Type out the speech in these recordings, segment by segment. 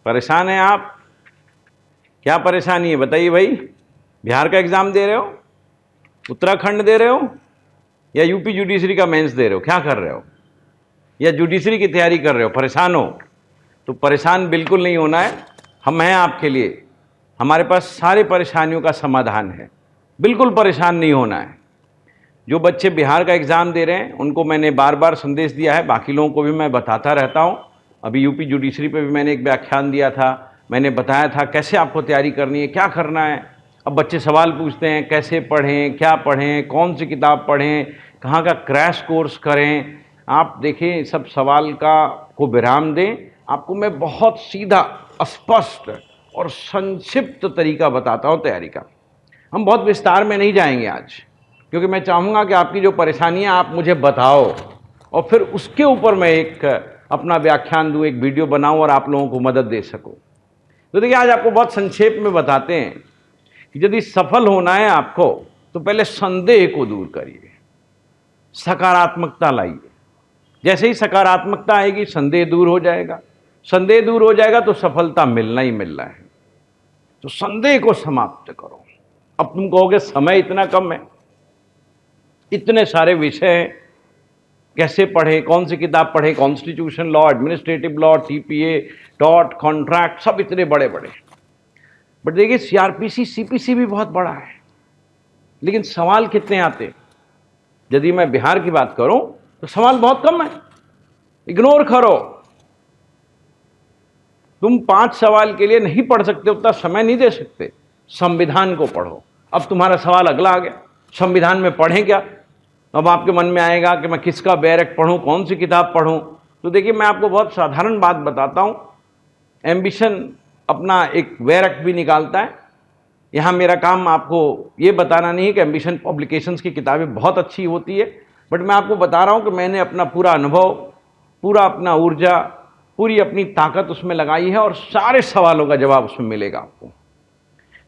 परेशान हैं आप? क्या परेशानी है बताइए भाई? बिहार का एग्जाम दे रहे हो, उत्तराखंड दे रहे हो, या यूपी जुडिशरी का मेंस दे रहे हो? क्या कर रहे हो? या जुडिशरी की तैयारी कर रहे हो? परेशान हो तो परेशान बिल्कुल नहीं होना है। हम हैं आपके लिए, हमारे पास सारे परेशानियों का समाधान है। बिल्कुल परेशान नहीं होना है। जो बच्चे बिहार का एग्ज़ाम दे रहे हैं उनको मैंने बार बार संदेश दिया है, बाकी लोगों को भी मैं बताता रहता हूँ। अभी यूपी जुडिशरी पे भी मैंने एक व्याख्यान दिया था, मैंने बताया था कैसे आपको तैयारी करनी है, क्या करना है। अब बच्चे सवाल पूछते हैं कैसे पढ़ें, क्या पढ़ें, कौन सी किताब पढ़ें, कहाँ का क्रैश कोर्स करें। आप देखें, सब सवाल को विराम दें। आपको मैं बहुत सीधा, स्पष्ट और संक्षिप्त तरीका बताता हूँ तैयारी का। हम बहुत विस्तार में नहीं जाएंगे आज, क्योंकि मैं चाहूँगा कि आपकी जो परेशानियाँ आप मुझे बताओ और फिर उसके ऊपर मैं एक अपना व्याख्यान दूँ, एक वीडियो बनाऊँ और आप लोगों को मदद दे सकूँ। तो देखिए, आज आपको बहुत संक्षेप में बताते हैं कि यदि सफल होना है आपको तो पहले संदेह को दूर करिए, सकारात्मकता लाइए। जैसे ही सकारात्मकता आएगी संदेह दूर हो जाएगा, संदेह दूर हो जाएगा तो सफलता मिलना ही मिलना है। तो संदेह को समाप्त करो। अब तुम कहोगे समय इतना कम है, इतने सारे विषय हैं, कैसे पढ़ें, कौन सी किताब पढ़ें, constitution law, administrative law, TPA, taught, contract, सब इतने बड़े बड़े। बट देखिए, सीआरपीसी, सीपीसी भी बहुत बड़ा है, लेकिन सवाल कितने आते हैं? यदि मैं बिहार की बात करूं तो सवाल बहुत कम है। इग्नोर करो, तुम 5 सवाल के लिए नहीं पढ़ सकते, उतना समय नहीं दे सकते। संविधान को पढ़ो। अब तुम्हारा सवाल अगला आ गया, संविधान में पढ़ें क्या? अब आपके मन में आएगा कि मैं किसका बैरक पढ़ूं, कौन सी किताब पढ़ूं। तो देखिए, मैं आपको बहुत साधारण बात बताता हूं। एम्बिशन अपना एक बैरक भी निकालता है। यहाँ मेरा काम आपको ये बताना नहीं है कि एम्बिशन पब्लिकेशंस की किताबें बहुत अच्छी होती है, बट मैं आपको बता रहा हूँ कि मैंने अपना पूरा अनुभव, पूरा अपना ऊर्जा, पूरी अपनी ताकत उसमें लगाई है और सारे सवालों का जवाब उसमें मिलेगा आपको।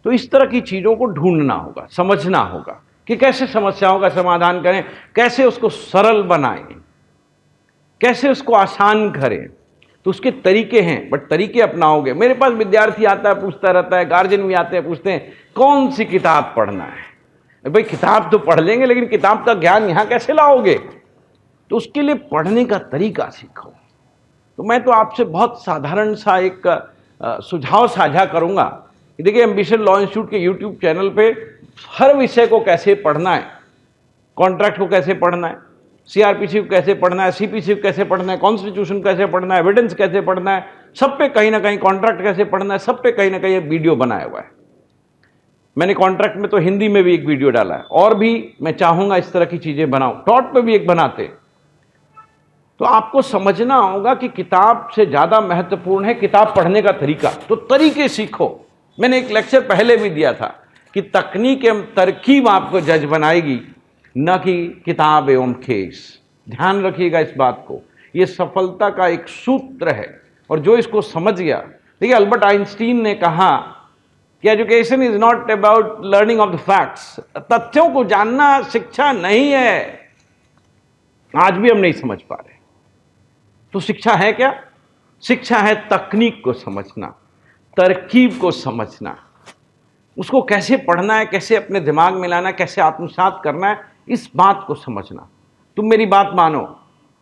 तो इस तरह की चीज़ों को ढूंढना होगा, समझना होगा कि कैसे समस्याओं का समाधान करें, कैसे उसको सरल बनाएं, कैसे उसको आसान करें। तो उसके तरीके हैं, बट तरीके अपनाओगे। मेरे पास विद्यार्थी आता है, पूछता रहता है, गार्जियन भी आते हैं, पूछते हैं कौन सी किताब पढ़ना है। भाई, किताब तो पढ़ लेंगे, लेकिन किताब का ज्ञान यहाँ कैसे लाओगे? तो उसके लिए पढ़ने का तरीका सीखो। तो मैं तो आपसे बहुत साधारण सा एक सुझाव साझा करूंगा। देखिए, एम्बिशन लॉ इंस्टीट्यूट के यूट्यूब चैनल पे हर विषय को कैसे पढ़ना है, कॉन्ट्रैक्ट को कैसे पढ़ना है, सीआरपीसी को कैसे पढ़ना है, सीपीसी को कैसे पढ़ना है, कॉन्स्टिट्यूशन कैसे पढ़ना है, एविडेंस कैसे पढ़ना है, सब पे कहीं ना कहीं, कॉन्ट्रैक्ट कैसे पढ़ना है, सब पे कहीं ना कहीं एक वीडियो बनाया हुआ है। मैंने कॉन्ट्रैक्ट में तो हिंदी में भी एक वीडियो डाला है, और भी मैं चाहूंगा इस तरह की चीजें बनाऊं। टॉट पे भी एक बनाते। तो आपको समझना होगा कि किताब से ज्यादा महत्वपूर्ण है किताब पढ़ने का तरीका। तो तरीके सीखो। मैंने एक लेक्चर पहले भी दिया था कि तकनीक एवं तरकीब आपको जज बनाएगी, न कि किताब एवं खेस। ध्यान रखिएगा इस बात को, यह सफलता का एक सूत्र है। और जो इसको समझ गया, देखिए, अल्बर्ट आइंस्टीन ने कहा कि education is not about learning of the facts. तथ्यों को जानना शिक्षा नहीं है। आज भी हम नहीं समझ पा रहे। तो शिक्षा है क्या? शिक्षा है तकनीक को समझना, तरकीब को समझना, उसको कैसे पढ़ना है, कैसे अपने दिमाग में लाना है, कैसे आत्मसात करना है, इस बात को समझना। तुम मेरी बात मानो,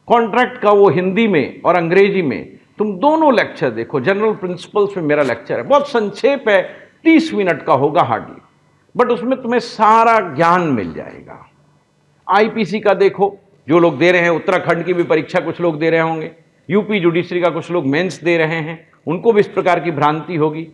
कॉन्ट्रैक्ट का वो हिंदी में और अंग्रेजी में तुम दोनों लेक्चर देखो। जनरल प्रिंसिपल्स में मेरा लेक्चर है, बहुत संक्षेप है, 30 मिनट का होगा हार्डली, बट उसमें तुम्हें सारा ज्ञान मिल जाएगा। आईपीसी का देखो, जो लोग दे रहे हैं, उत्तराखंड की भी परीक्षा कुछ लोग दे रहे होंगे, यूपी जुडिशरी का कुछ लोग मेंस दे रहे हैं, उनको भी इस प्रकार की भ्रांति होगी।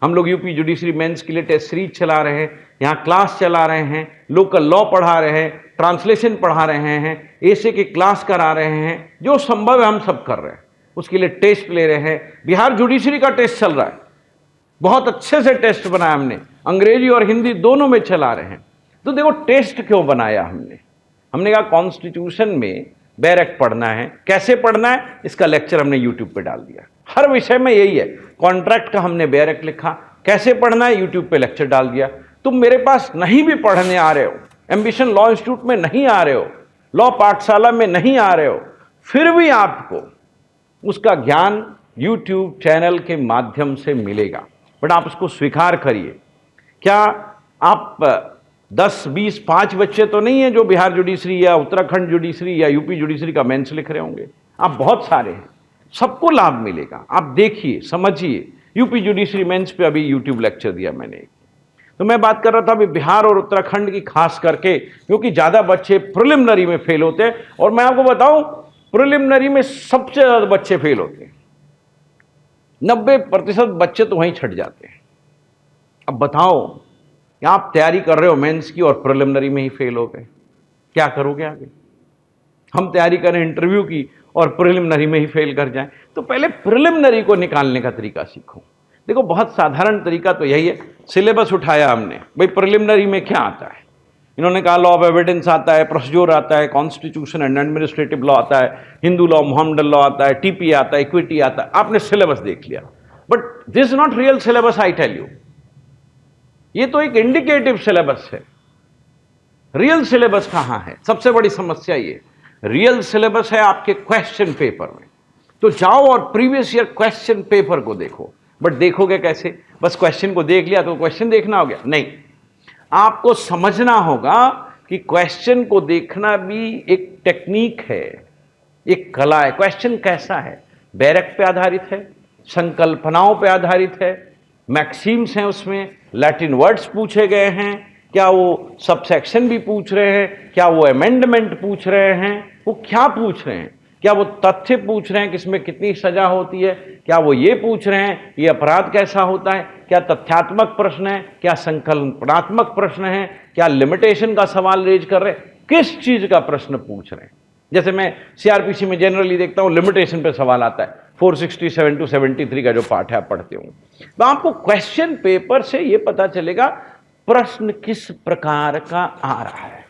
हम लोग यूपी जुडिशरी मेंस के लिए टेस्ट सीरीज चला रहे हैं, यहाँ क्लास चला रहे हैं, लोकल लॉ पढ़ा रहे हैं, ट्रांसलेशन पढ़ा रहे हैं, एसे के क्लास करा रहे हैं, जो संभव है हम सब कर रहे हैं। उसके लिए टेस्ट ले रहे हैं। बिहार जुडिशरी का टेस्ट चल रहा है, बहुत अच्छे से टेस्ट बनाया हमने, अंग्रेजी और हिंदी दोनों में चला रहे हैं। तो देखो, टेस्ट क्यों बनाया हमने कहा कॉन्स्टिट्यूशन में बैरक पढ़ना है, कैसे पढ़ना है, इसका लेक्चर हमने यूट्यूब पे डाल दिया। हर विषय में यही है। कॉन्ट्रैक्ट का हमने बैरक लिखा, कैसे पढ़ना है, यूट्यूब पे लेक्चर डाल दिया। तुम मेरे पास नहीं भी पढ़ने आ रहे हो, एम्बिशन लॉ इंस्टीट्यूट में नहीं आ रहे हो, लॉ पाठशाला में नहीं आ रहे हो, फिर भी आपको उसका ज्ञान YouTube चैनल के माध्यम से मिलेगा, बट आप उसको स्वीकार करिए। क्या आप 10, 20, 5 बच्चे तो नहीं हैं जो बिहार जुडिशरी या उत्तराखंड जुडिशरी या यूपी जुडिशरी का मेंस लिख रहे होंगे, आप बहुत सारे हैं, सबको लाभ मिलेगा। आप देखिए, समझिए। यूपी जुडिशरी मेंस पे अभी यूट्यूब लेक्चर दिया मैंने, तो मैं बात कर रहा था अभी बिहार और उत्तराखंड की, खास करके क्योंकि ज्यादा बच्चे प्रिलिमिनरी में फेल होते हैं, और मैं आपको बताऊं प्रिलिमिनरी में सबसे ज्यादा बच्चे फेल होते हैं, 90% बच्चे तो वहीं छट जाते हैं। अब बताओ कि आप तैयारी कर रहे हो मेंस की और प्रिलिमिनरी में ही फेल हो गए, क्या करोगे आगे? हम तैयारी करें इंटरव्यू की और प्रिलिमिनरी में ही फेल कर जाएं, तो पहले प्रिलिमिनरी को निकालने का तरीका सीखो। देखो, बहुत साधारण तरीका तो यही है, सिलेबस उठाया हमने, भाई प्रिलिमिनरी में क्या आता है, इन्होंने कहा लॉ ऑफ एविडेंस आता है, प्रोसीजर आता है, कॉन्स्टिट्यूशन एंड एडमिनिस्ट्रेटिव लॉ आता है, हिंदू लॉ मोहम्मदन लॉ आता है, टीपी आता है, इक्विटी आता है, आपने सिलेबस देख लिया, but this is not real syllabus, I tell you. ये तो एक इंडिकेटिव सिलेबस है, रियल सिलेबस कहां है? सबसे बड़ी समस्या ये, रियल सिलेबस है आपके क्वेश्चन पेपर में। तो जाओ और प्रीवियस ईयर क्वेश्चन पेपर को देखो, बट देखोगे कैसे? बस क्वेश्चन को देख लिया तो क्वेश्चन देखना हो गया? नहीं, आपको समझना होगा कि क्वेश्चन को देखना भी एक टेक्निक है, एक कला है। क्वेश्चन कैसा है? बैरक पे आधारित है, संकल्पनाओं पे आधारित है, मैक्सिम्स हैं उसमें, लैटिन वर्ड्स पूछे गए हैं, क्या वो सबसेक्शन भी पूछ रहे हैं, क्या वो अमेंडमेंट पूछ रहे हैं, वो क्या पूछ रहे हैं, क्या वो तथ्य पूछ रहे हैं किसमें कितनी सजा होती है, क्या वो ये पूछ रहे हैं ये अपराध कैसा होता है, क्या तथ्यात्मक प्रश्न है, क्या संकल्पनात्मक प्रश्न है, क्या लिमिटेशन का सवाल रेज कर रहे हैं, किस चीज का प्रश्न पूछ रहे हैं। जैसे मैं सीआरपीसी में जनरली देखता हूं लिमिटेशन पे सवाल आता है, 467 to 73 का जो पाठ है आप पढ़ते हो, तो आपको क्वेश्चन पेपर से यह पता चलेगा प्रश्न किस प्रकार का आ रहा है,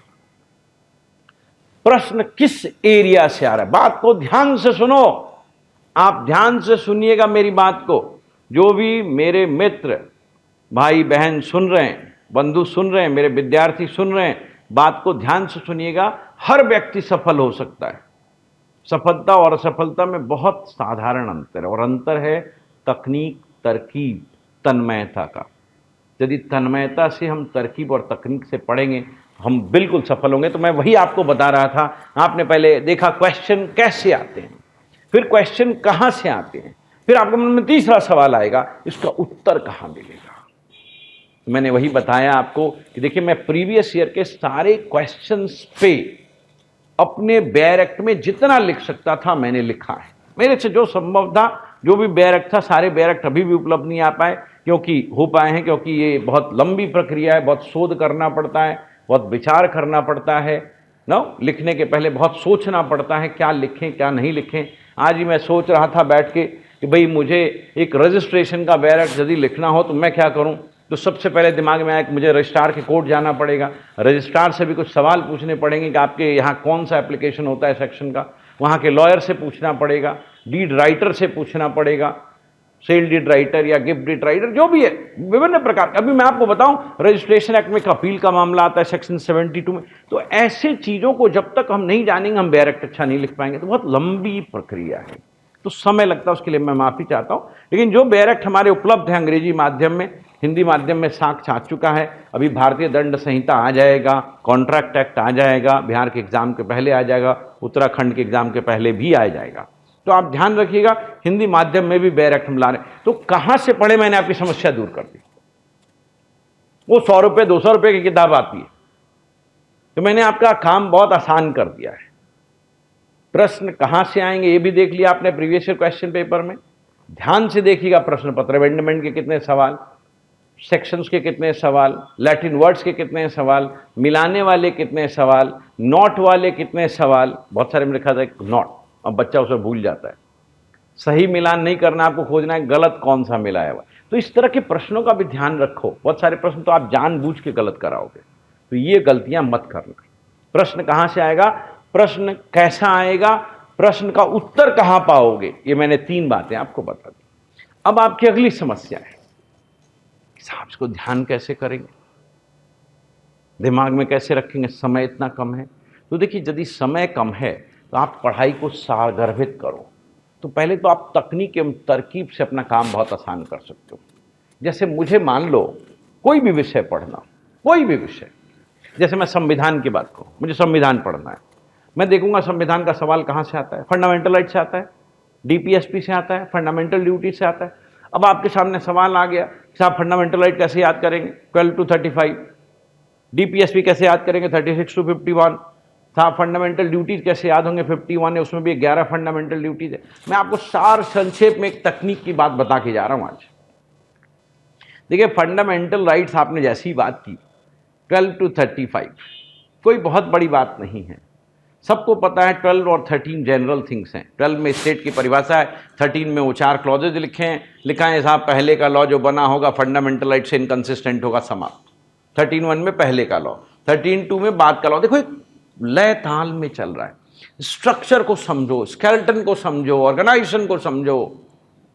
प्रश्न किस एरिया से आ रहा है। बात को ध्यान से सुनो, आप ध्यान से सुनिएगा मेरी बात को। जो भी मेरे मित्र भाई बहन सुन रहे हैं, बंधु सुन रहे हैं, मेरे विद्यार्थी सुन रहे हैं, बात को ध्यान से सुनिएगा। हर व्यक्ति सफल हो सकता है। सफलता और असफलता में बहुत साधारण अंतर है, और अंतर है तकनीक, तरकीब, तन्मयता का। यदि तन्मयता से हम तरकीब और तकनीक से पढ़ेंगे हम बिल्कुल सफल होंगे। तो मैं वही आपको बता रहा था। आपने पहले देखा क्वेश्चन कैसे आते हैं, फिर क्वेश्चन कहां से आते हैं, फिर आपके मन में तीसरा सवाल आएगा, इसका उत्तर कहां मिलेगा। मैंने वही बताया आपको कि देखिए, मैं प्रीवियस ईयर के सारे क्वेश्चंस पे अपने बैरक्ट में जितना लिख सकता था मैंने लिखा है। मेरे से जो संभव था, जो भी बैरक्ट था, सारे बैरक्ट अभी भी उपलब्ध नहीं आ पाए, क्योंकि हो पाए हैं क्योंकि ये बहुत लंबी प्रक्रिया है, बहुत शोध करना पड़ता है, बहुत विचार करना पड़ता है ना। लिखने के पहले बहुत सोचना पड़ता है, क्या लिखें क्या नहीं लिखें। आज ही मैं सोच रहा था बैठ के कि भाई मुझे एक रजिस्ट्रेशन का बैरक्ट यदि लिखना हो तो मैं क्या करूं। तो सबसे पहले दिमाग में आया कि मुझे रजिस्ट्रार के कोर्ट जाना पड़ेगा, रजिस्ट्रार से भी कुछ सवाल पूछने पड़ेंगे कि आपके यहाँ कौन सा एप्लीकेशन होता है सेक्शन का, वहाँ के लॉयर से पूछना पड़ेगा, डीड राइटर से पूछना पड़ेगा, सेल डीड राइटर या गिफ्ट डीड राइटर, जो भी है विभिन्न प्रकार। अभी मैं आपको बताऊं, रजिस्ट्रेशन एक्ट में अपील का मामला आता है सेक्शन 72 में। तो ऐसे चीज़ों को जब तक हम नहीं जानेंगे हम बैरक्ट अच्छा नहीं लिख पाएंगे। तो बहुत लंबी प्रक्रिया है, तो समय लगता है, उसके लिए मैं माफ़ी चाहता हूँ। लेकिन जो बैरक्ट हमारे उपलब्ध है अंग्रेजी माध्यम में, हिंदी माध्यम में साक्ष्य आ चुका है। अभी भारतीय दंड संहिता आ जाएगा, कॉन्ट्रैक्ट एक्ट आ जाएगा, बिहार के एग्जाम के पहले आ जाएगा, उत्तराखंड के एग्जाम के पहले भी आ जाएगा। तो आप ध्यान रखिएगा, हिंदी माध्यम में भी बैरक्ट हम ला रहे हैं। तो कहां से पढ़े, मैंने आपकी समस्या दूर कर दी। वो 100 रुपये 200 रुपये की किताब आती है, तो मैंने आपका काम बहुत आसान कर दिया है। प्रश्न कहां से आएंगे ये भी देख लिया आपने प्रीवियस ईयर क्वेश्चन पेपर में। ध्यान से देखिएगा प्रश्न पत्र, अमेंडमेंट के कितने सवाल, सेक्शंस के कितने सवाल, लैटिन वर्ड्स के कितने सवाल, मिलाने वाले कितने सवाल, नॉट वाले कितने सवाल। बहुत सारे में लिखा था नॉट, अब बच्चा उसे भूल जाता है। सही मिलान नहीं करना, आपको खोजना है गलत कौन सा मिलाया हुआ। तो इस तरह के प्रश्नों का भी ध्यान रखो। बहुत सारे प्रश्न तो आप जानबूझ के गलत कराओगे, तो ये गलतियां मत करना। प्रश्न कहां से आएगा, प्रश्न कैसा आएगा, प्रश्न का उत्तर कहां पाओगे, ये मैंने 3 बातें आपको बता दी। अब आपकी अगली समस्या है, साहब इसको ध्यान कैसे करेंगे, दिमाग में कैसे रखेंगे, समय इतना कम है। तो देखिए, यदि समय कम है तो आप पढ़ाई को सारगर्भित करो, तो पहले तो आप तकनीक एवं तरकीब से अपना काम बहुत आसान कर सकते हो। जैसे मुझे मान लो कोई भी विषय पढ़ना, कोई भी विषय, जैसे मैं संविधान की बात करूं, मुझे संविधान पढ़ना है, मैं देखूंगा संविधान का सवाल कहां से आता है, फंडामेंटल राइट से आता है, डीपीएसपी से आता है, फंडामेंटल ड्यूटी से आता है। अब आपके सामने सवाल आ गया कि आप फंडामेंटल राइट कैसे याद करेंगे 12 to 35, डीपीएसपी कैसे याद करेंगे 36 to 51, था फंडामेंटल ड्यूटीज कैसे याद होंगे 51 है, उसमें भी 11 फंडामेंटल ड्यूटीज है। मैं आपको सार संक्षेप में एक तकनीक की बात बता के जा रहा हूं आज। देखिए फंडामेंटल राइट्स आपने जैसी बात की 12 to 35 कोई बहुत बड़ी बात नहीं है, सबको पता है 12 और 13 जनरल थिंग्स हैं। 12 में स्टेट की परिभाषा है, 13 में वो 4 क्लॉजेज लिखे हैं, लिखा है साहब पहले का लॉ जो बना होगा फंडामेंटल राइट से इनकंसिस्टेंट होगा, समाप्त। 13(1) में पहले का लॉ, 13(2) में बाद का लॉ। देखो एक लय ताल में चल रहा है, स्ट्रक्चर को समझो, स्केलेटन को समझो, ऑर्गेनाइजेशन को समझो।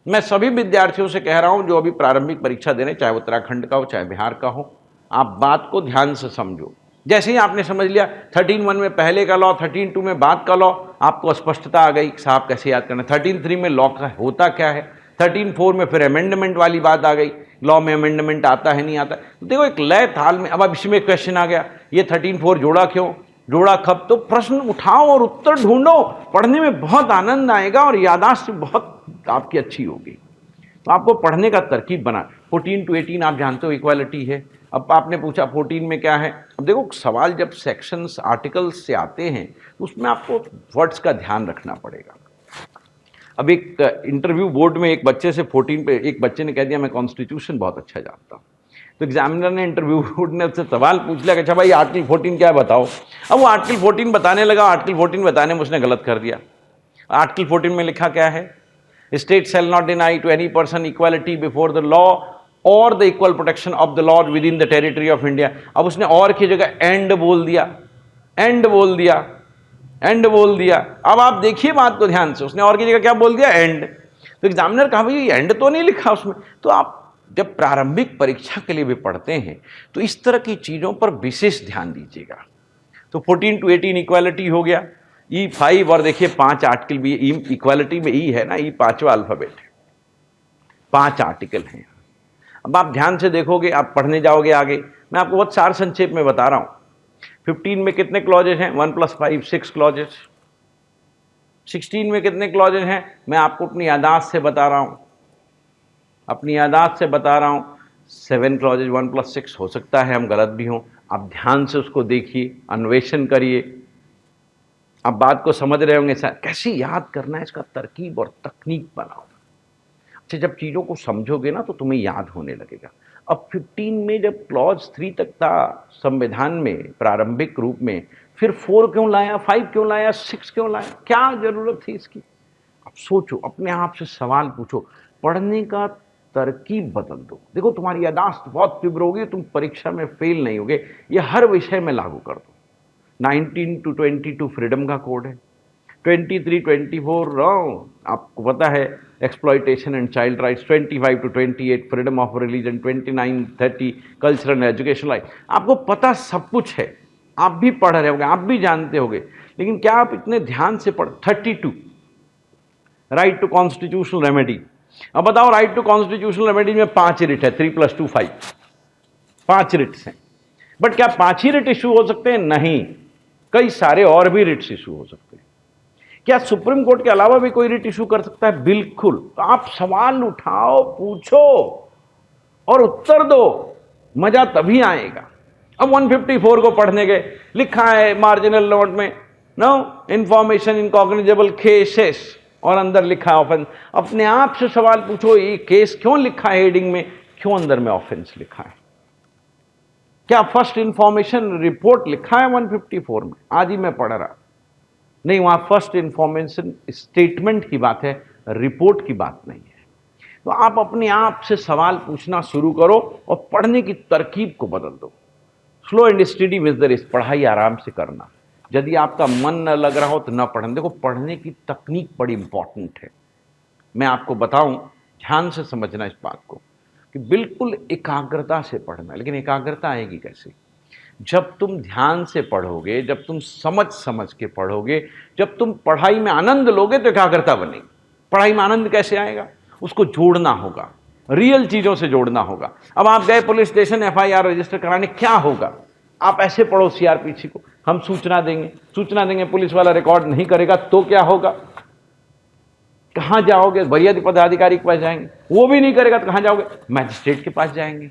मैं सभी विद्यार्थियों से कह रहा हूं जो अभी प्रारंभिक परीक्षा दे रहे हैं, चाहे उत्तराखंड का हो चाहे बिहार का हो, आप बात को ध्यान से समझो। जैसे ही आपने समझ लिया 13(1) में पहले का लॉ, 13(2) में बाद का लॉ, आपको स्पष्टता आ गई साहब कैसे याद करना। 13(3) में लॉ का होता क्या है, 13(4) में फिर अमेंडमेंट वाली बात आ गई, लॉ में अमेंडमेंट आता है नहीं आता। तो देखो एक लय ताल में। अब इसमें क्वेश्चन आ गया ये 13(4) जोड़ा क्यों, जोड़ा कब, तो प्रश्न उठाओ और उत्तर ढूंढो। पढ़ने में बहुत आनंद आएगा और याददाश्त बहुत आपकी अच्छी होगी। तो आपको पढ़ने का तरकीब बना। 14 to 18 आप जानते हो इक्वालिटी है। अब आपने पूछा 14 में क्या है। अब देखो सवाल जब सेक्शंस आर्टिकल्स से आते हैं तो उसमें आपको वर्ड्स का ध्यान रखना पड़ेगा। अब एक इंटरव्यू बोर्ड में एक बच्चे से 14 पे एक बच्चे ने कह दिया मैं कॉन्स्टिट्यूशन बहुत अच्छा जानता हूँ। तो एग्जामिनर ने इंटरव्यू बोर्ड ने उससे सवाल पूछ लिया कि अच्छा भाई आर्टिकल 14 क्या है बताओ। अब वो आर्टिकल 14 बताने लगा, आर्टिकल 14 बताने में उसने गलत कर दिया। आर्टिकल 14 में लिखा क्या है, state shall not deny to any person equality before the law और the equal protection of the law within the territory of India. अब उसने और की जगह एंड बोल दिया, एंड बोल दिया, एंड बोल दिया। अब आप देखिए बात को ध्यान से, उसने और की जगह क्या बोल दिया, एंड। तो एग्जामिनर कहा भाई एंड तो नहीं लिखा उसमें। तो आप जब प्रारंभिक परीक्षा के लिए भी पढ़ते हैं तो इस तरह की चीजों पर विशेष ध्यान दीजिएगा। तो 14 to 18 इक्वालिटी हो गया, E5 और देखिए 5 आर्टिकल भी, इक्वालिटी में ई है ना, ई 5वां अल्फाबेट है, 5 आर्टिकल हैं। अब आप ध्यान से देखोगे, आप पढ़ने जाओगे आगे, मैं आपको बहुत सार संक्षेप में बता रहा हूं। 15 में कितने क्लॉजेज हैं, 1 + 5 6 क्लॉजेज। 16 में कितने क्लॉजेज हैं, मैं आपको अपनी यादाश्त से बता रहा हूं, अपनी यादाश्त से बता रहा हूं, 7 क्लॉजेज, 1 + 6। हो सकता है हम गलत भी हों, आप ध्यान से उसको देखिए, अन्वेषण करिए। आप बात को समझ रहे होंगे सर, कैसे याद करना है, इसका तरकीब और तकनीक बनाओ। अच्छा जब चीज़ों को समझोगे ना तो तुम्हें याद होने लगेगा। अब 15 में जब क्लॉज 3 तक था संविधान में प्रारंभिक रूप में, फिर 4 क्यों लाया, 5 क्यों लाया, 6 क्यों लाया, क्या जरूरत थी इसकी। अब सोचो, अपने आप से सवाल पूछो, पढ़ने का तरकीब बदल दो। देखो तुम्हारी यादाश्त बहुत तीव्र होगी, तुम परीक्षा में फेल नहीं होगे। ये हर विषय में लागू कर दो। 19 to 22 फ्रीडम का कोड है, 23 24 आपको पता है exploitation and child rights, 25 to 28 freedom of religion, 29 30 cultural and education right. आपको पता सब कुछ है, आप भी पढ़ रहे होगे, आप भी जानते होगे, लेकिन क्या आप इतने ध्यान से पढ़। 32 राइट टू कॉन्स्टिट्यूशनल रेमेडी। अब बताओ राइट टू कॉन्स्टिट्यूशनल रेमेडी में 5 रिट है, 3 + 2 5, 5 रिट्स हैं। बट क्या 5 ही रिट इशू हो सकते हैं, नहीं, कई सारे और भी रिट्स इशू हो सकते हैं। क्या सुप्रीम कोर्ट के अलावा भी कोई रिट इशू कर सकता है, बिल्कुल। तो आप सवाल उठाओ, पूछो और उत्तर दो, मजा तभी आएगा। अब 154 को पढ़ने के लिखा है मार्जिनल नोट में, no information in cognizable cases, और अंदर लिखा है ऑफेंस। अपने आप से सवाल पूछो, ये केस क्यों लिखा है हेडिंग में, क्यों अंदर में ऑफेंस लिखा है। क्या फर्स्ट इंफॉर्मेशन रिपोर्ट लिखा है 154 में, आज ही मैं पढ़ रहा, नहीं, वहां फर्स्ट इंफॉर्मेशन स्टेटमेंट की बात है, रिपोर्ट की बात नहीं है। तो आप अपने आप से सवाल पूछना शुरू करो और पढ़ने की तरकीब को बदल दो। Slow and study with the race, पढ़ाई आराम से करना। यदि आपका मन न लग रहा हो तो न पढ़ना। देखो पढ़ने की तकनीक बड़ी इंपॉर्टेंट है। मैं आपको बताऊं, ध्यान से समझना इस बात को कि बिल्कुल एकाग्रता से पढ़ना। लेकिन एकाग्रता आएगी कैसे, जब तुम ध्यान से पढ़ोगे, जब तुम समझ समझ के पढ़ोगे, जब तुम पढ़ाई में आनंद लोगे तो एकाग्रता बनेगी। पढ़ाई में आनंद कैसे आएगा? उसको जोड़ना होगा, रियल चीजों से जोड़ना होगा। अब आप गए पुलिस स्टेशन एफआईआर रजिस्टर कराने, क्या होगा? आप ऐसे पढ़ो सीआरपीसी को, हम सूचना देंगे, पुलिस वाला रिकॉर्ड नहीं करेगा तो क्या होगा? कहां जाओगे? वरीय पदाधिकारी के पास जाएंगे, वो भी नहीं करेगा तो कहां जाओगे? मैजिस्ट्रेट के पास जाएंगे।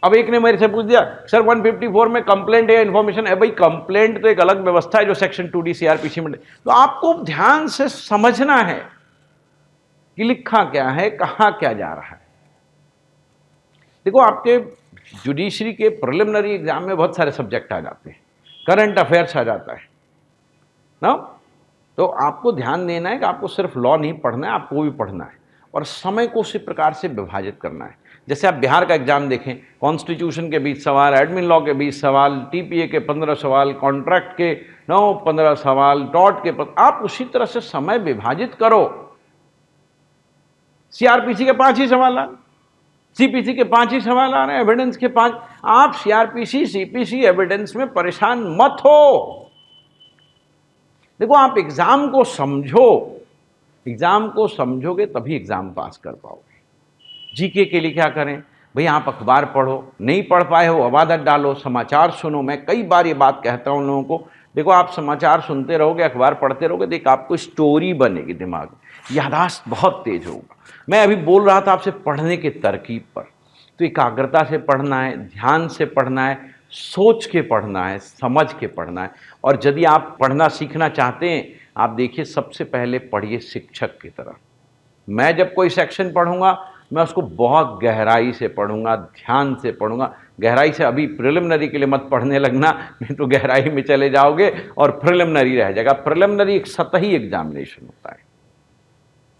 अब एक ने मेरे से पूछ दिया, सर 154 में कंप्लेंट है, इंफॉर्मेशन है। भाई कंप्लेंट तो एक अलग व्यवस्था है जो सेक्शन 2D सीआरपीसी में। तो आपको ध्यान से समझना है कि लिखा क्या है, कहां क्या जा रहा है। देखो, आपके जुडिशरी के प्रिलिमिनरी एग्जाम में बहुत सारे सब्जेक्ट आ जाते हैं, करंट अफेयर्स आ जाता है ना। तो आपको ध्यान देना है कि आपको सिर्फ लॉ नहीं पढ़ना है, आपको भी पढ़ना है और समय को उसी प्रकार से विभाजित करना है। जैसे आप बिहार का एग्जाम देखें, कॉन्स्टिट्यूशन के 20 सवाल, एडमिन लॉ के 20 सवाल, टीपीए के 15 सवाल, कॉन्ट्रैक्ट के 9-15 सवाल, टॉट के आप उसी तरह से समय विभाजित करो। सीआरपीसी के 5 ही सवाल आ रहे, सीपीसी के 5 ही सवाल आ रहे हैं, एविडेंस के 5। आप सीआरपीसी, सीपीसी, एविडेंस में परेशान मत हो। देखो, आप एग्जाम को समझो, एग्जाम को समझोगे तभी एग्जाम पास कर पाओगे। जीके के लिए क्या करें भाई? आप अखबार पढ़ो, नहीं पढ़ पाए हो अबादत डालो, समाचार सुनो। मैं कई बार ये बात कहता हूं लोगों को, देखो आप समाचार सुनते रहोगे, अखबार पढ़ते रहोगे, देख आपको स्टोरी बनेगी दिमाग में, याददाश्त बहुत तेज होगा। मैं अभी बोल रहा था आपसे पढ़ने की तरकीब पर, तो एकाग्रता से पढ़ना है, ध्यान से पढ़ना है, सोच के पढ़ना है, समझ के पढ़ना है। और यदि आप पढ़ना सीखना चाहते हैं, आप देखिए सबसे पहले पढ़िए शिक्षक की तरह। मैं जब कोई सेक्शन पढ़ूंगा, मैं उसको बहुत गहराई से पढ़ूंगा, ध्यान से पढ़ूंगा। गहराई से अभी प्रिलिमिनरी के लिए मत पढ़ने लगना, नहीं तो गहराई में चले जाओगे और प्रिलिमिनरी रह जाएगा। प्रिलिमिनरी एक सतही एग्जामिनेशन होता है,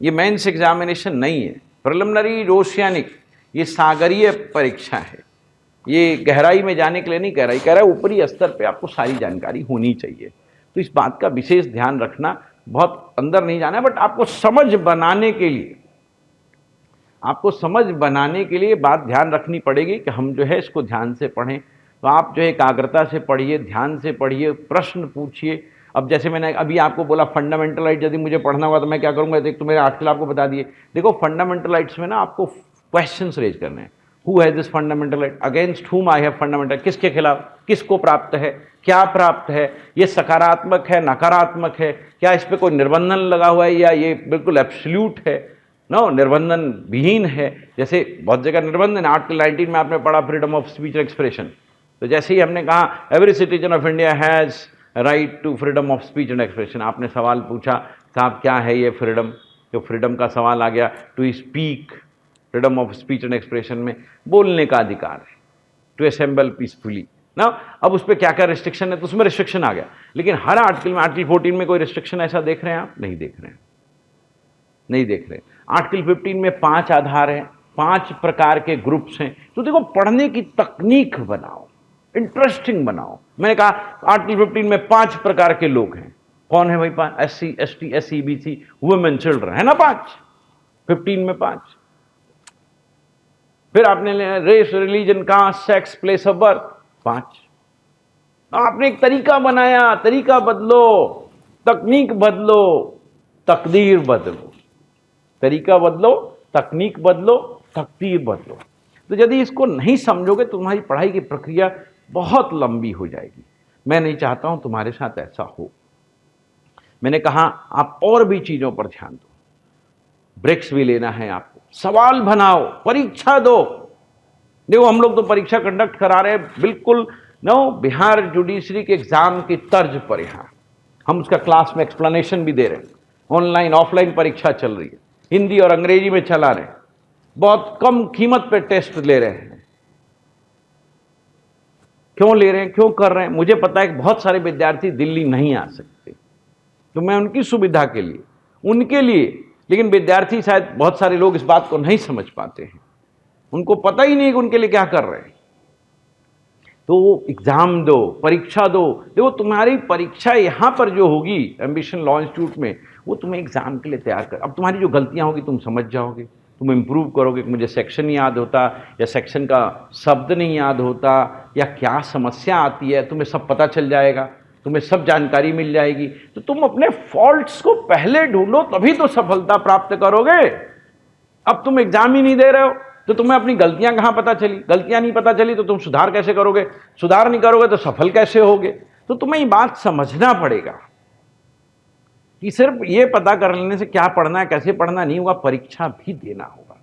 ये मेंस एग्जामिनेशन नहीं है। प्रिलिमिनरी ओशियानिक, ये सागरीय परीक्षा है, ये गहराई में जाने के लिए नहीं कह रहा है ऊपरी स्तर पे आपको सारी जानकारी होनी चाहिए। तो इस बात का विशेष ध्यान रखना, बहुत अंदर नहीं जाना है, बट आपको समझ बनाने के लिए, आपको समझ बनाने के लिए बात ध्यान रखनी पड़ेगी कि हम जो है इसको ध्यान से पढ़ें। तो आप जो है एकाग्रता से पढ़िए, ध्यान से पढ़िए, प्रश्न पूछिए। अब जैसे मैंने अभी आपको बोला फंडामेंटल राइट यदि मुझे पढ़ना होगा तो मैं क्या करूंगा? देख, तो मेरे आर्टिकल आपको बता दिए। देखो, फंडामेंटल राइट्स में ना आपको क्वेश्चंस रेज करने हैं। Who has this fundamental right? Against हुम आई हैव फंडामेंटल? किसके खिलाफ, किसको प्राप्त है, क्या प्राप्त है, ये सकारात्मक है, नकारात्मक है, क्या इस पर कोई निर्बंधन लगा हुआ है या ये बिल्कुल एब्सोल्यूट है, नो निर्बंधन विहीन है। जैसे बहुत जगह निर्बंधन, आर्टिकल 19 में आपने पढ़ा freedom of speech and expression, तो जैसे ही हमने कहा every citizen of India has right to freedom of speech and expression, आपने सवाल पूछा साहब क्या है ये फ्रीडम? जो फ्रीडम का सवाल आ गया, to speak, freedom of speech and expression में बोलने का अधिकार है, टू असेंबल पीसफुली ना। अब उस पर क्या क्या रिस्ट्रिक्शन है, तो उसमें रिस्ट्रिक्शन आ गया। लेकिन हर आर्टिकल में, आर्टिकल 14 में कोई रिस्ट्रिक्शन ऐसा देख रहे हैं आप? नहीं देख रहे हैं, नहीं देख रहे। आर्टिकल 15 में 5 आधार हैं, 5 प्रकार के ग्रुप्स हैं। तो देखो, पढ़ने की तकनीक बनाओ, इंटरेस्टिंग बनाओ। मैंने कहा आर्टिकल 15 में 5 प्रकार के लोग हैं। कौन है भाई 5? SC, ST, SC, BC, women, children, है ना 5? 15 में 5। फिर आपने race, religion, caste, sex, place of birth, 5। आपने एक तरीका बनाया, तरीका बदलो, तकनीक बदलो, तकदीर बदलो। तरीका बदलो, तकनीक बदलो, तकदीर बदलो। तो यदि इसको नहीं समझोगे तो तुम्हारी पढ़ाई की प्रक्रिया बहुत लंबी हो जाएगी। मैं नहीं चाहता हूं तुम्हारे साथ ऐसा हो। मैंने कहा आप और भी चीजों पर ध्यान दो, ब्रेक्स भी लेना है आपको, सवाल बनाओ, परीक्षा दो। देखो, हम लोग तो परीक्षा कंडक्ट करा रहे हैं बिल्कुल बिहार जुडिशरी के एग्जाम की तर्ज पर। यहां हम उसका क्लास में एक्सप्लेनेशन भी दे रहे हैं, ऑनलाइन ऑफलाइन परीक्षा चल रही है, हिंदी और अंग्रेजी में चला रहे हैं, बहुत कम कीमत पे टेस्ट ले रहे हैं। क्यों ले रहे हैं, क्यों कर रहे हैं? मुझे पता है कि बहुत सारे विद्यार्थी दिल्ली नहीं आ सकते, तो मैं उनकी सुविधा के लिए, उनके लिए, लेकिन विद्यार्थी शायद बहुत सारे लोग इस बात को नहीं समझ पाते हैं, उनको पता ही नहीं कि उनके लिए क्या कर रहे हैं। तो एग्जाम दो, परीक्षा दो। देखो, तुम्हारी परीक्षा यहां पर जो होगी एम्बिशन लॉ इंस्टीट्यूट में, वो तुम्हें एग्जाम के लिए तैयार कर। अब तुम्हारी जो गलतियां होगी तुम समझ जाओगे, तुम इंप्रूव करोगे कि मुझे सेक्शन याद होता या सेक्शन का शब्द नहीं याद होता या क्या समस्या आती है, तुम्हें सब पता चल जाएगा। तुम्हें सब जानकारी मिल जाएगी। तो तुम अपने फॉल्ट्स को पहले ढूंढो, तभी तो सफलता प्राप्त करोगे। अब तुम एग्जाम ही नहीं दे रहे हो तो तुम्हें अपनी गलतियां कहां पता चली? गलतियां नहीं पता चली तो तुम सुधार कैसे करोगे? सुधार नहीं करोगे तो सफल कैसे होगे? तो तुम्हें ये बात समझना पड़ेगा कि सिर्फ ये पता कर लेने से क्या पढ़ना है, कैसे पढ़ना नहीं होगा, परीक्षा भी देना होगा।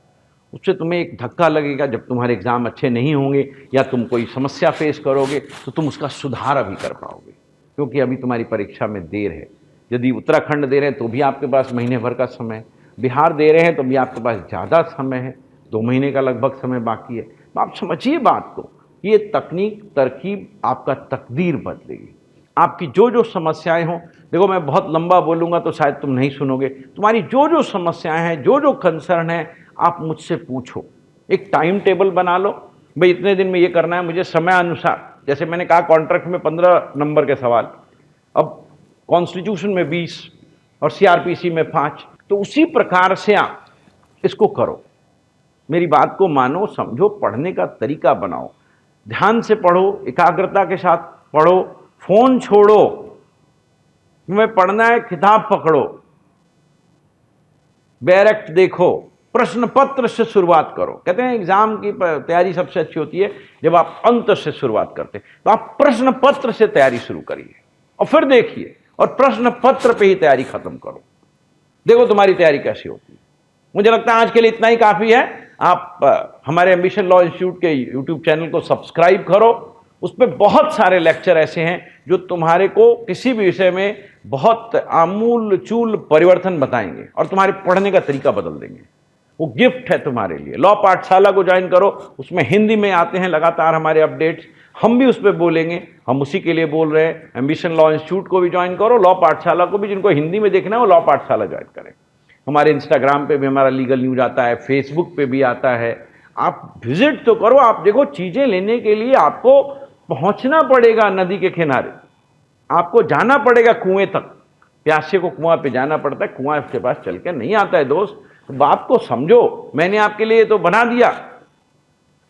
उससे तुम्हें एक धक्का लगेगा जब तुम्हारे एग्जाम अच्छे नहीं होंगे या तुम कोई समस्या फेस करोगे तो तुम उसका सुधार अभी कर पाओगे, क्योंकि अभी तुम्हारी परीक्षा में देर है। यदि उत्तराखंड दे रहे हैं तो भी आपके पास महीने भर का समय है, बिहार दे रहे हैं तो भी आपके पास ज़्यादा समय है, 2 महीने का लगभग समय बाकी है। तो आप समझिए बात को, ये तकनीक तरकीब आपका तकदीर बदलेगी। आपकी जो जो समस्याएं हों, देखो मैं बहुत लंबा बोलूँगा तो शायद तुम नहीं सुनोगे, तुम्हारी जो जो समस्याएं हैं, जो जो कंसर्न है, आप मुझसे पूछो। एक टाइम टेबल बना लो, भाई इतने दिन में ये करना है मुझे, समय अनुसार। जैसे मैंने कहा कॉन्ट्रैक्ट में 15 नंबर के सवाल, अब कॉन्स्टिट्यूशन में 20 और सीआरपीसी में 5, तो उसी प्रकार से आप इसको करो। मेरी बात को मानो, समझो, पढ़ने का तरीका बनाओ, ध्यान से पढ़ो, एकाग्रता के साथ पढ़ो, फोन छोड़ो, तुम्हें पढ़ना है किताब पकड़ो, डायरेक्ट देखो, प्रश्न पत्र से शुरुआत करो। कहते हैं एग्जाम की तैयारी सबसे अच्छी होती है जब आप अंत से शुरुआत करते हैं, तो आप प्रश्न पत्र से तैयारी शुरू करिए और फिर देखिए, और प्रश्न पत्र पे ही तैयारी खत्म करो। देखो तुम्हारी तैयारी कैसी होती है। मुझे लगता है आज के लिए इतना ही काफी है। आप हमारे एम्बिशन लॉ इंस्टीट्यूट के यूट्यूब चैनल को सब्सक्राइब करो, उस पर बहुत सारे लेक्चर ऐसे हैं जो तुम्हारे को किसी भी विषय में बहुत आमूल चूल परिवर्तन बताएंगे और तुम्हारे पढ़ने का तरीका बदल देंगे। वो गिफ्ट है तुम्हारे लिए। लॉ पाठशाला को ज्वाइन करो, उसमें हिंदी में आते हैं लगातार हमारे अपडेट्स, हम भी उस पर बोलेंगे, हम उसी के लिए बोल रहे हैं। एम्बिशन लॉ इंस्टीट्यूट को भी ज्वाइन करो, लॉ पाठशाला को भी, जिनको हिंदी में देखना है वो लॉ पाठशाला ज्वाइन करें। हमारे इंस्टाग्राम पे भी हमारा लीगल न्यूज आता है, फेसबुक पे भी आता है, आप विजिट तो करो। आप देखो, चीजें लेने के लिए आपको पहुंचना पड़ेगा नदी के किनारे, आपको जाना पड़ेगा कुएं तक। प्यासे को कुआं पे जाना पड़ता है, कुआं के पास चल के नहीं आता है दोस्त। तो बात को समझो, मैंने आपके लिए तो बना दिया।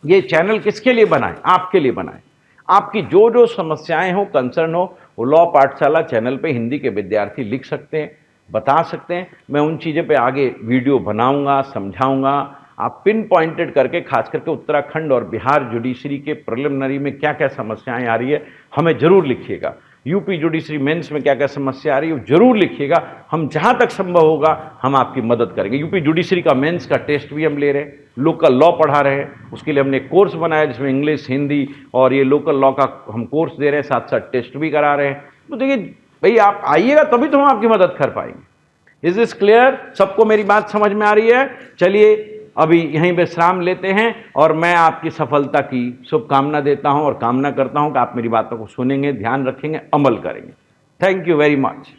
ये चैनल किसके लिए बनाए? आपके लिए बनाए। आपकी जो जो समस्याएं हो, कंसर्न हो, वो लॉ पाठशाला चैनल पे हिंदी के विद्यार्थी लिख सकते हैं, बता सकते हैं। मैं उन चीज़ों पे आगे वीडियो बनाऊंगा, समझाऊंगा। आप पिन पॉइंटेड करके, खास करके उत्तराखंड और बिहार जुडिशरी के प्रिलिमिनरी में क्या क्या समस्याएं आ रही है, हमें जरूर लिखिएगा। यूपी जुडिशरी मेंस में क्या क्या समस्या आ रही है जरूर लिखिएगा। हम जहां तक संभव होगा हम आपकी मदद करेंगे। यूपी जुडिशरी का मेंस का टेस्ट भी हम ले रहे हैं, लोकल लॉ पढ़ा रहे हैं, उसके लिए हमने कोर्स बनाया जिसमें इंग्लिश, हिंदी और ये लोकल लॉ का हम कोर्स दे रहे हैं, साथ साथ टेस्ट भी करा रहे हैं। तो देखिए भाई, आप आइएगा तभी तो हम आपकी मदद कर पाएंगे। Is this clear? सबको मेरी बात समझ में आ रही है? चलिए अभी यहीं विश्राम लेते हैं और मैं आपकी सफलता की शुभकामना देता हूं और कामना करता हूं कि आप मेरी बातों को सुनेंगे, ध्यान रखेंगे, अमल करेंगे। Thank you very much.